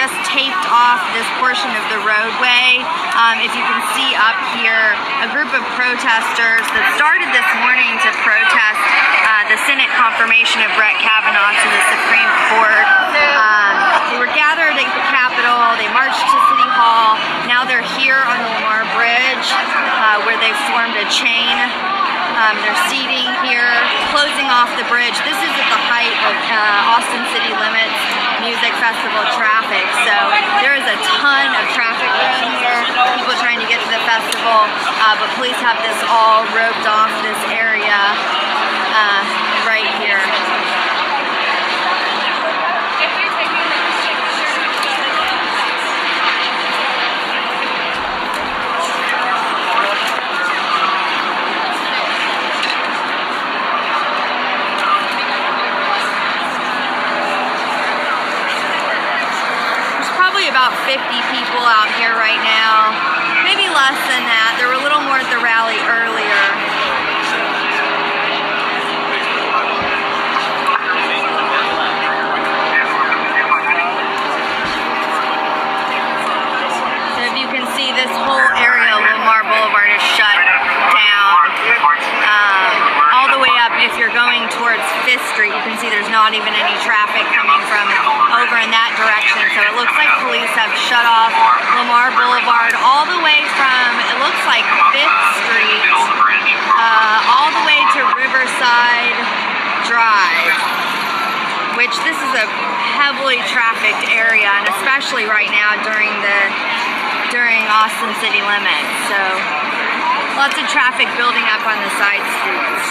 just taped off this portion of the roadway. If you can see up here, a group of protesters that started this morning to protest the Senate confirmation of Brett Kavanaugh to the Supreme Court. They were gathered at the Capitol, they marched to City Hall, now they're here on the Lamar Bridge where they've formed a chain. They're seating here, closing off the bridge. This is at the height of Austin City Limits Music Festival traffic, so there is a ton of traffic around here, people trying to get to the festival, but police have this all roped off this area right here. About 50 people out here right now, maybe less than that. There were a little more at the rally earlier. So if you can see, this whole area of Lamar Boulevard is shut down. All the way up, if you're going towards 5th Street, you can see there's not even any traffic coming from over in that direction. So it looks like police have shut off Lamar Boulevard all the way from, it looks like 5th Street, all the way to Riverside Drive, which this is a heavily trafficked area, and especially right now during Austin City Limits. So lots of traffic building up on the side streets.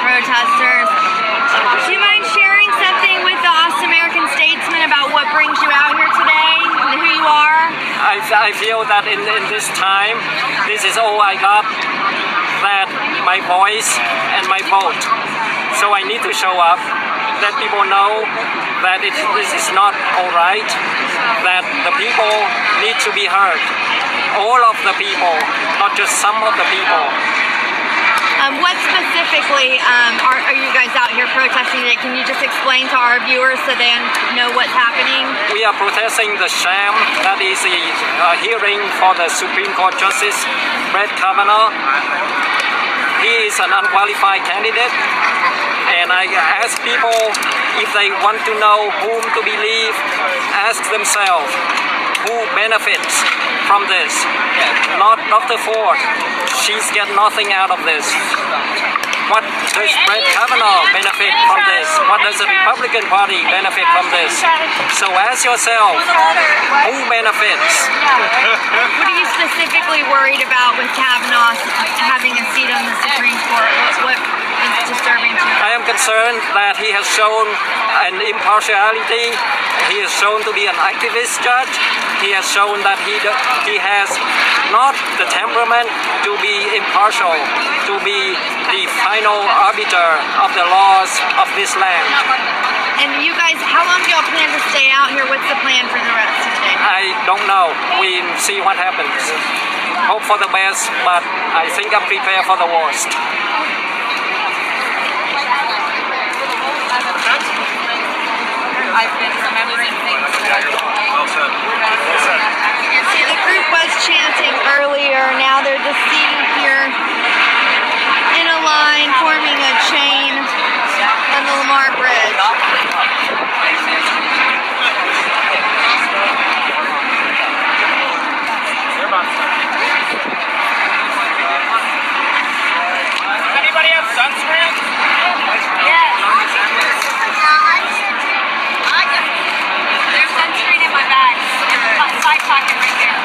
Protesters. Do you mind sharing something with the Austin American Statesman about what brings you out here today and who you are? I feel that in this time, this is all I got, that my voice and my vote. So I need to show up, let people know that this is not all right, that the people need to be heard. All of the people, not just some of the people. What specifically are you guys out here protesting today? Can you just explain to our viewers so they know what's happening? We are protesting the sham that is a hearing for the Supreme Court Justice Brett Kavanaugh. He is an unqualified candidate, and I ask people if they want to know whom to believe, ask themselves who benefits from this. Not Dr. Ford. She's got nothing out of this. What does Brett Kavanaugh benefit from this? What does the Republican Party benefit from this? So ask yourself, who benefits? What are you specifically worried about with Kavanaugh having a seat on the Supreme Court? What is disturbing to you? I am concerned that he has shown an impartiality. He is shown to be an activist judge. He has shown that he has not the temperament to be impartial, to be the final arbiter of the laws of this land. And you guys, how long do y'all plan to stay out here? What's the plan for the rest of the day? I don't know. We see what happens. Hope for the best, but I think I'm prepared for the worst. I've been remembering things that see, the group was chanting earlier. Now they're just seated here in a line, forming a chain on the Lamar Bridge. Anybody have sunscreen? Yes. There's sunscreen in my bag. Side pocket right there.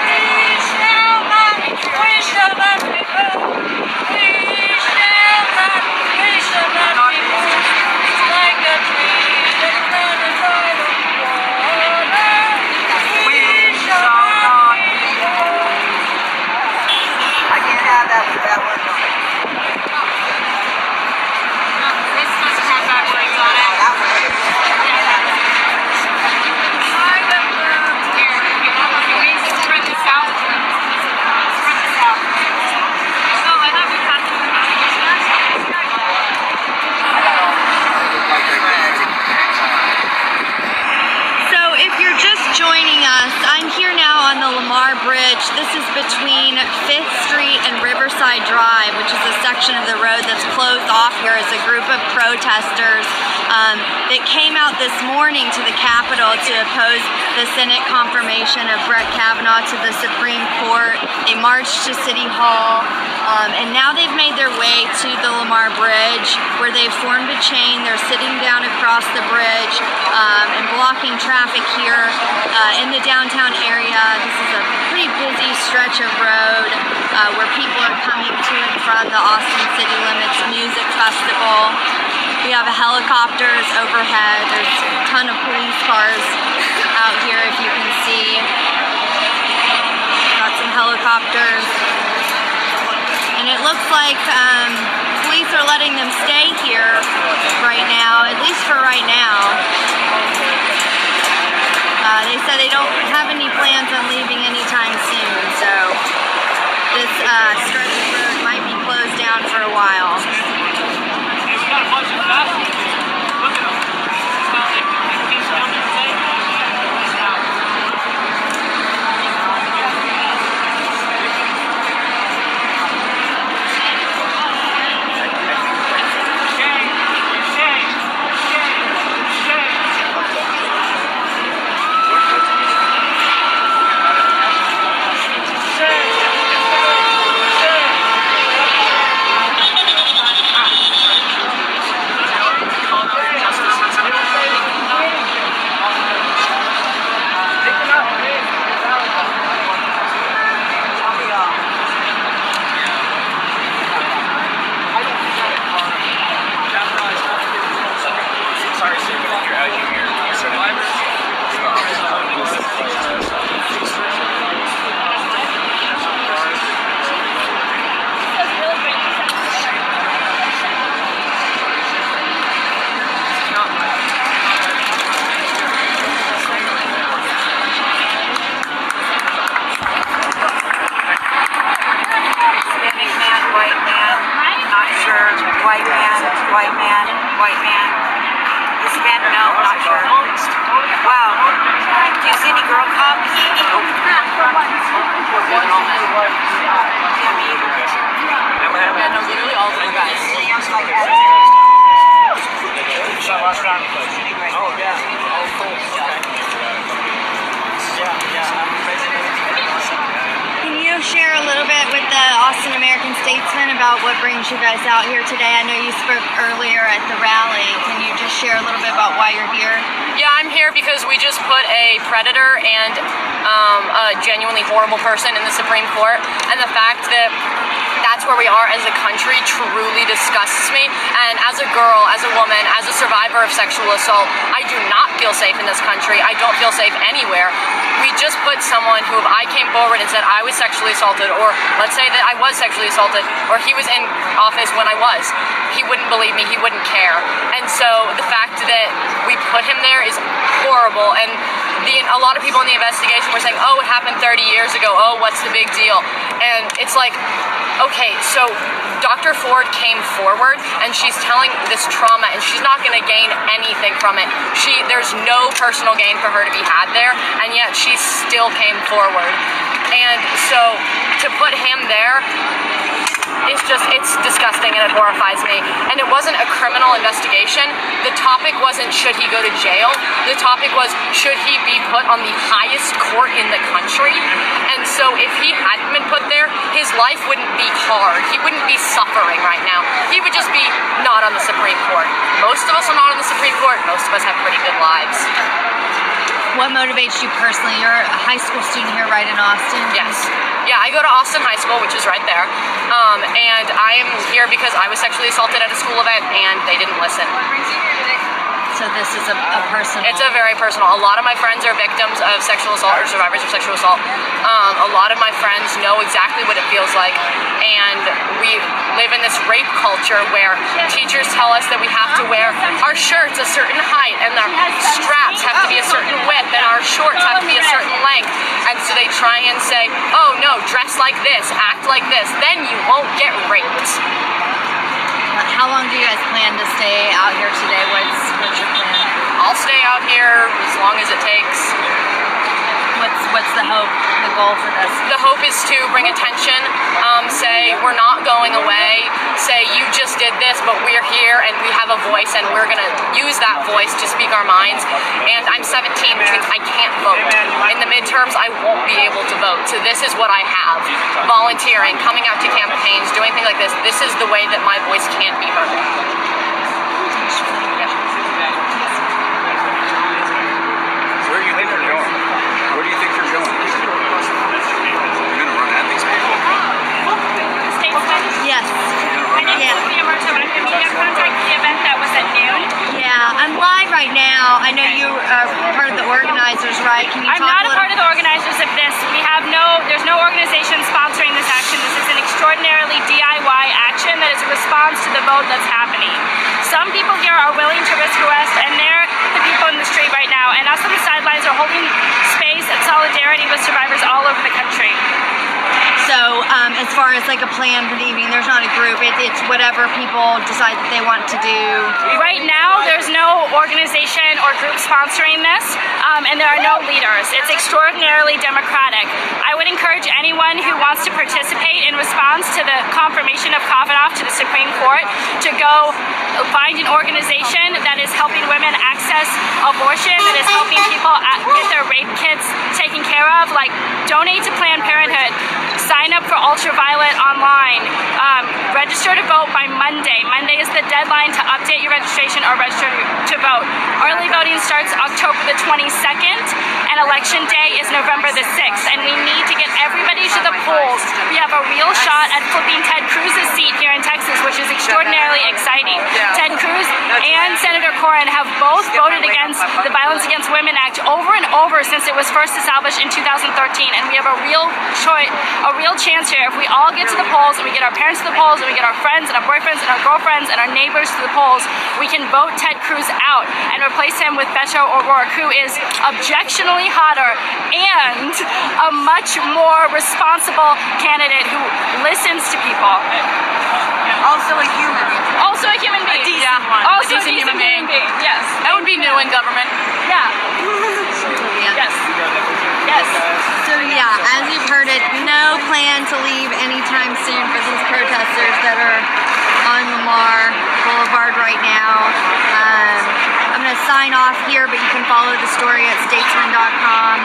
We shall not be moved. We shall not be moved. It's like a dream. Bridge. This is between 5th Street and Riverside Drive, which is a section of the road that's closed off here as a group of protesters that came out this morning to the Capitol to oppose the Senate confirmation of Brett Kavanaugh to the Supreme Court. They marched to City Hall, and now they've made their way to the Lamar Bridge, where they've formed a chain. They're sitting down across the bridge and blocking traffic here in the downtown area. This is a pretty busy stretch of road where people are coming to and from the Austin City Limits Music Festival. We have helicopters overhead. There's a ton of police cars out here, if you can see. Got some helicopters. And it looks like police are letting them stay here right now, at least for right now. They said they don't have any plans on leaving anytime soon, so this stretch of road might be closed down for a while. Share a little bit with the Austin American Statesman about what brings you guys out here today. I know you spoke earlier at the rally. Can you just share a little bit about why you're here? Yeah, I'm here because we just put a predator and a genuinely horrible person in the Supreme Court, and the fact that that's where we are as a country truly disgusts me. And as a girl, as a woman, as a survivor of sexual assault, I do not feel safe in this country. I don't feel safe anywhere. We just put someone who, if I came forward and said I was sexually assaulted, or let's say that I was sexually assaulted, or he was in office when I was, he wouldn't believe me, he wouldn't care. And so the fact that we put him there is horrible. And a lot of people in the investigation were saying, oh, it happened 30 years ago, oh, what's the big deal? And it's like, okay, so Dr. Ford came forward and she's telling this trauma, and she's not going to gain anything from it. There's no personal gain for her to be had there, and yet she still came forward. And so to put him there, it's disgusting, and it horrifies me. And it wasn't a criminal investigation. The topic wasn't should he go to jail. The topic was should he be put on the highest court in the country. And so if he hadn't been put there, his life wouldn't be hard. He wouldn't be suffering right now. He would just be not on the Supreme Court. Most of us are not on the Supreme Court. Most of us have pretty good lives. What motivates you personally? You're a high school student here, right, in Austin? Yes. Yeah, I go to Austin High School, which is right there. And I am here because I was sexually assaulted at a school event, and they didn't listen. So this is a personal... It's a very personal. A lot of my friends are victims of sexual assault or survivors of sexual assault. A lot of my friends know exactly what it feels like. And we live in this rape culture where teachers tell us that we have to wear our shirts a certain height, and our straps have to be a certain width, and our shorts have to be a certain length. And so they try and say, oh no, dress like this, act like this, then you won't get raped. How long do you guys plan to stay out here today? What's your plan? I'll stay out here as long as it takes. What's what's the hope, the goal for this? The hope is to bring attention, say we're not going away, say you just did this, but we're here and we have a voice and we're gonna use that voice to speak our minds. And I'm 17, which means I can't vote. In the midterms, I won't be able to vote. So this is what I have. Volunteering, coming out to campaigns, doing things like this. This is the way that my voice can't be heard. Where do you think you're going? Where do you think you're going? You're gonna run at these people? Statesman. Yes. My name is Sophia Marto, and I'm the media contact for the event that was at noon. Yeah, I'm live right now. I know you are part of the organizers, right? Can you I'm talk not a little? part of the organizers of this. There's no organization sponsoring this action. This is an extraordinarily DIY action that is a response to the vote that's happening. Some people here are willing to risk arrest, and they're the people in the street right now. And us on the sidelines are holding space and solidarity with survivors all over the country. So, as far as like a plan for the evening, there's not a group. It's whatever people decide that they want to do. Right now, there's no organization or group sponsoring this, and there are no leaders. It's extraordinarily democratic. I would encourage anyone who wants to participate in response to the confirmation of Kavanaugh to the Supreme Court to go find an organization that is helping women access abortion, that is helping people get their rape kits taken care of, like donate to Planned Parenthood, sign up for Ultraviolet online, register to vote by Monday. Monday is the deadline to update your registration or register to vote. Early voting starts October the 22nd, and Election Day is November the 6th, and we need to get everybody to the polls. We have a real shot at flipping Ted Cruz's seat here in Texas, which is extraordinarily exciting. Ted Cruz and Senator Corrin have both voted against the Violence Against Women Act over and over since it was first established in 2013, and we have a real chance here. If we all get to the polls, and we get our parents to the polls, and we get our friends and our boyfriends and our girlfriends and our neighbors to the polls, we can vote Ted Cruz out and replace him with Beto O'Rourke, who is objectionably hotter and a much more responsible candidate who listens to people. Also a human. Also a human being. Also a decent human being. Yes. That would be new in government. Yeah. Yeah. Yes. Yes. So yeah, as you've heard it, no plan to leave anytime soon for these protesters that are on Lamar Boulevard right now. I'm going to sign off here, but you can follow the story at Statesman.com.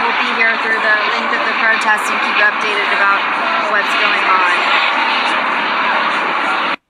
We'll be here through the length of the protest and keep you updated about what's going on.